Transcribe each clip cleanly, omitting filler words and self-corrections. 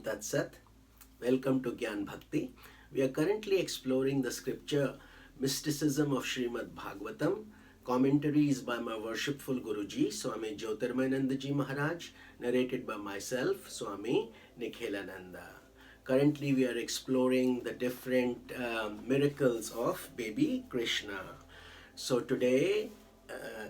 Tat Sat. Welcome to Gyan Bhakti. We are currently exploring the scripture Mysticism of Srimad Bhagavatam. Commentaries by my worshipful Guruji, Swami Jyotirmayananda ji Maharaj, narrated by myself, Swami Nikhilananda. Currently we are exploring the different miracles of baby Krishna. So today,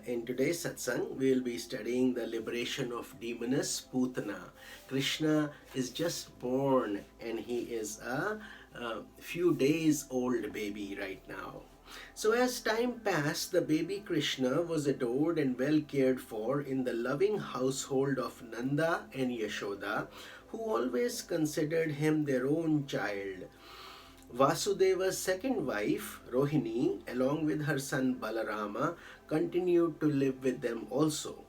in today's satsang, we will be studying the liberation of demoness Putana. Krishna is just born and he is a few days old baby right now. So as time passed, the baby Krishna was adored and well cared for in the loving household of Nanda and Yashoda, who always considered him their own child. Vasudeva's second wife, Rohini, along with her son Balarama, continued to live with them also.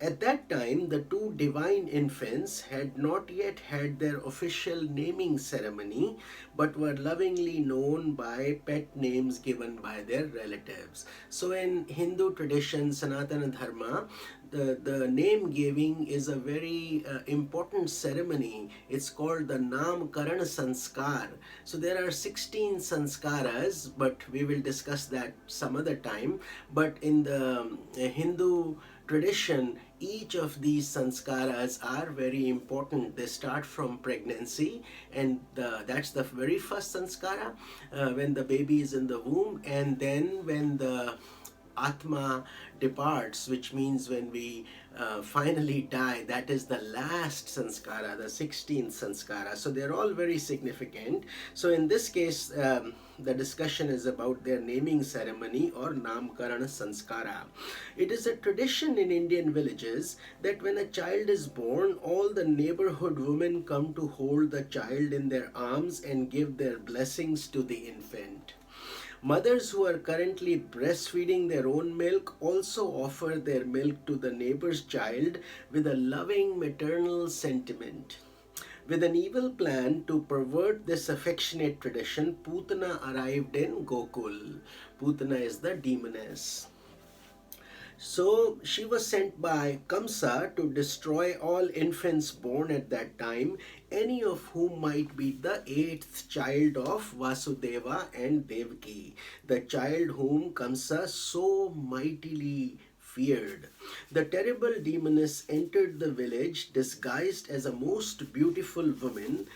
At that time, the two divine infants had not yet had their official naming ceremony, but were lovingly known by pet names given by their relatives. So in Hindu tradition, Sanatana Dharma, the name giving is a very important ceremony. It's called the Namkarana Sanskar. So there are 16 sanskaras, but we will discuss that some other time. But in the Hindu tradition, each of these sanskaras are very important. They start from pregnancy, and that's the very first sanskara, when the baby is in the womb, and then when the Atma departs, which means when we finally die, that is the last sanskara, the 16th sanskara. So they're all very significant. So in this case, the discussion is about their naming ceremony or Namkarana Sanskara. It is a tradition in Indian villages that when a child is born, all the neighborhood women come to hold the child in their arms and give their blessings to the infant. Mothers who are currently breastfeeding their own milk also offer their milk to the neighbor's child with a loving maternal sentiment. With an evil plan to pervert this affectionate tradition, Putana arrived in Gokul. Putana is the demoness. So she was sent by Kamsa to destroy all infants born at that time, any of whom might be the 8th child of Vasudeva and Devaki, the child whom Kamsa so mightily feared. The terrible demoness entered the village disguised as a most beautiful woman,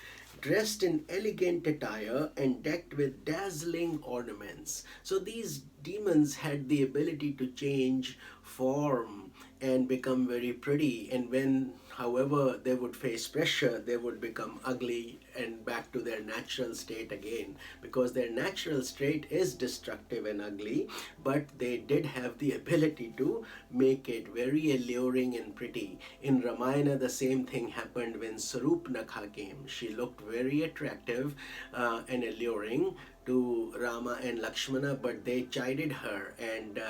dressed in elegant attire and decked with dazzling ornaments. So these demons had the ability to change form and become very pretty, and when, however, they would face pressure, they would become ugly and back to their natural state again, because their natural state is destructive and ugly, but they did have the ability to make it very alluring and pretty. In Ramayana, the same thing happened when Sarupnakha came. She looked very attractive and alluring to Rama and Lakshmana, but they chided her, and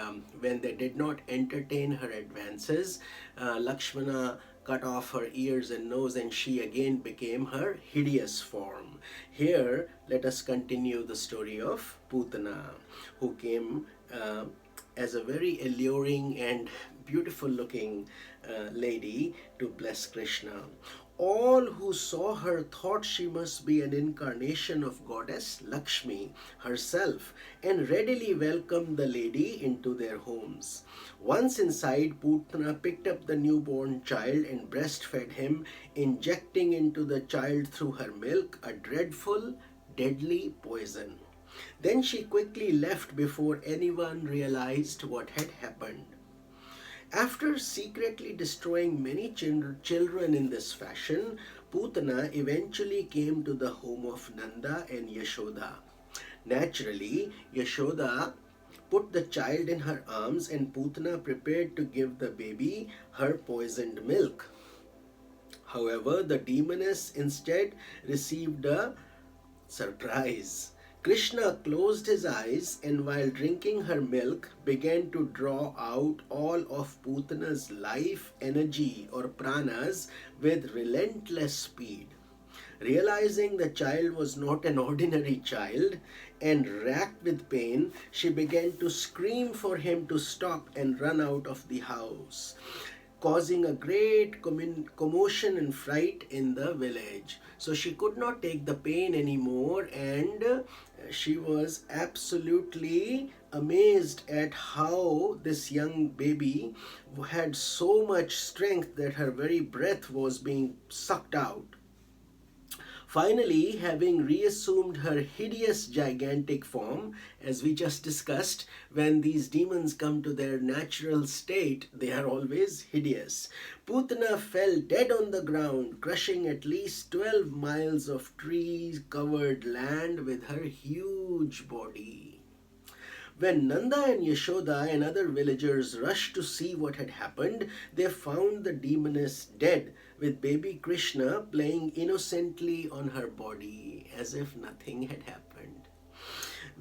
when they did not entertain her advances, Lakshmana cut off her ears and nose, and she again became her hideous form. Here, let us continue the story of Putana, who came as a very alluring and beautiful looking lady to bless Krishna. All who saw her thought she must be an incarnation of goddess Lakshmi herself, and readily welcomed the lady into their homes. Once inside, Putana picked up the newborn child and breastfed him, injecting into the child through her milk a dreadful, deadly poison. Then she quickly left before anyone realized what had happened. After secretly destroying many children in this fashion, Putana eventually came to the home of Nanda and Yashoda. Naturally, Yashoda put the child in her arms, and Putana prepared to give the baby her poisoned milk. However, the demoness instead received a surprise. Krishna closed his eyes and while drinking her milk began to draw out all of Putana's life energy or pranas with relentless speed. Realizing the child was not an ordinary child and racked with pain, she began to scream for him to stop and run out of the house. causing a great commotion and fright in the village. So she could not take the pain anymore, and she was absolutely amazed at how this young baby had so much strength that her very breath was being sucked out. Finally, having reassumed her hideous gigantic form, as we just discussed, when these demons come to their natural state, they are always hideous. Putana fell dead on the ground, crushing at least 12 miles of tree-covered land with her huge body. When Nanda and Yashoda and other villagers rushed to see what had happened, they found the demoness dead, with baby Krishna playing innocently on her body as if nothing had happened.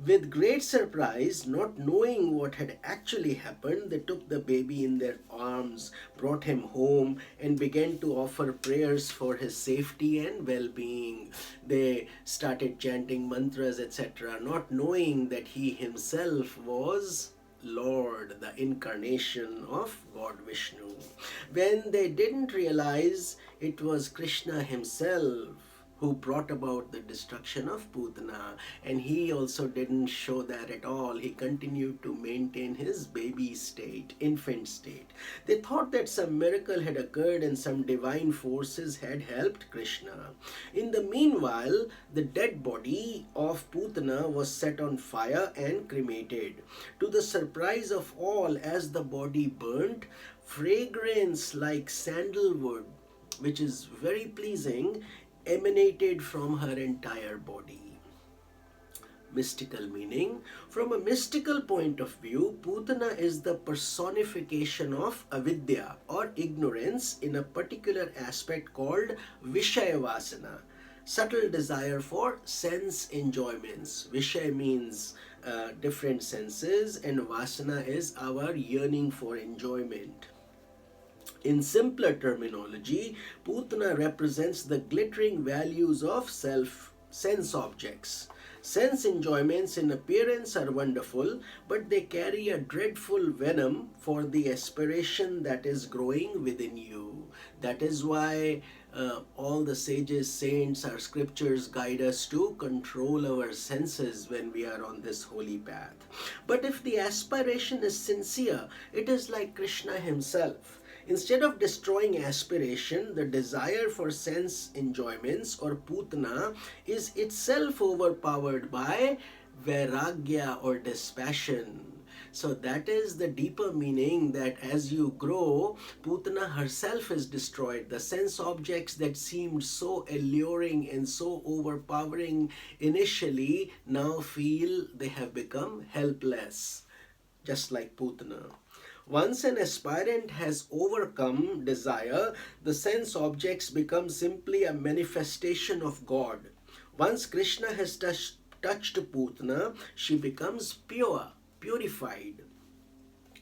With great surprise, not knowing what had actually happened, they took the baby in their arms, brought him home, and began to offer prayers for his safety and well-being. They started chanting mantras, etc., not knowing that he himself was Lord, the incarnation of God Vishnu. When they didn't realize it was Krishna himself who brought about the destruction of Putana, and he also didn't show that at all. He continued to maintain his baby state, infant state. They thought that some miracle had occurred and some divine forces had helped Krishna. In the meanwhile, the dead body of Putana was set on fire and cremated. To the surprise of all, as the body burnt, fragrance like sandalwood, which is very pleasing, emanated from her entire body. Mystical meaning. From a mystical point of view, Putana is the personification of avidya or ignorance in a particular aspect called Vishayavasana, subtle desire for sense enjoyments. Vishaya means different senses, and Vasana is our yearning for enjoyment. In simpler terminology, Putana represents the glittering values of sense objects. Sense enjoyments in appearance are wonderful, but they carry a dreadful venom for the aspiration that is growing within you. That is why all the sages, saints, our scriptures guide us to control our senses when we are on this holy path. But if the aspiration is sincere, it is like Krishna himself. Instead of destroying aspiration, the desire for sense enjoyments or putana is itself overpowered by vairagya or dispassion. So that is the deeper meaning, that as you grow, Putana herself is destroyed. The sense objects that seemed so alluring and so overpowering initially now feel they have become helpless, just like Putana. Once an aspirant has overcome desire, the sense objects become simply a manifestation of God. Once Krishna has touched Putana, she becomes pure, purified.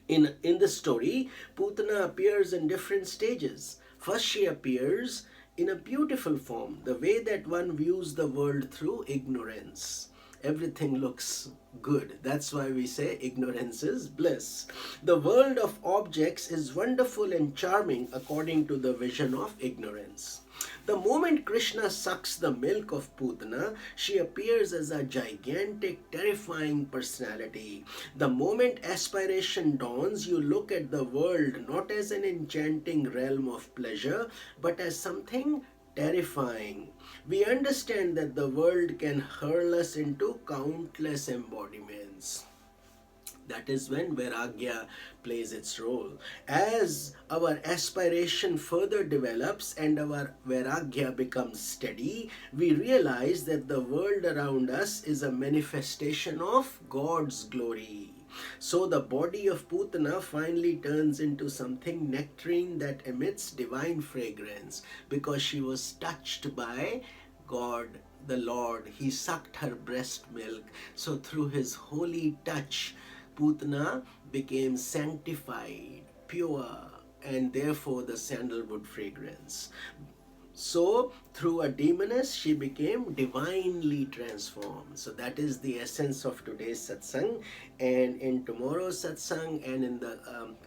In the story, Putana appears in different stages. First, she appears in a beautiful form, the way that one views the world through ignorance. Everything looks good. That's why we say ignorance is bliss. The world of objects is wonderful and charming according to the vision of ignorance. The moment Krishna sucks the milk of Putana, she appears as a gigantic, terrifying personality. The moment aspiration dawns, you look at the world not as an enchanting realm of pleasure, but as something terrifying. We understand that the world can hurl us into countless embodiments. That is when Vairagya plays its role. As our aspiration further develops and our Vairagya becomes steady, we realize that the world around us is a manifestation of God's glory. So the body of Putana finally turns into something nectarine that emits divine fragrance, because she was touched by God, the Lord. He sucked her breast milk. So through his holy touch, Putana became sanctified, pure, and therefore the sandalwood fragrance. So, through a demoness, she became divinely transformed. So, that is the essence of today's satsang. And in tomorrow's satsang and in the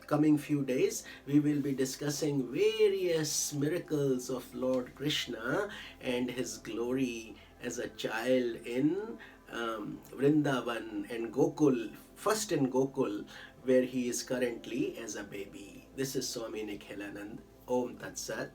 coming few days, we will be discussing various miracles of Lord Krishna and his glory as a child in Vrindavan and Gokul, first in Gokul, where he is currently as a baby. This is Swami Nikhilanand. Om Tat Sat.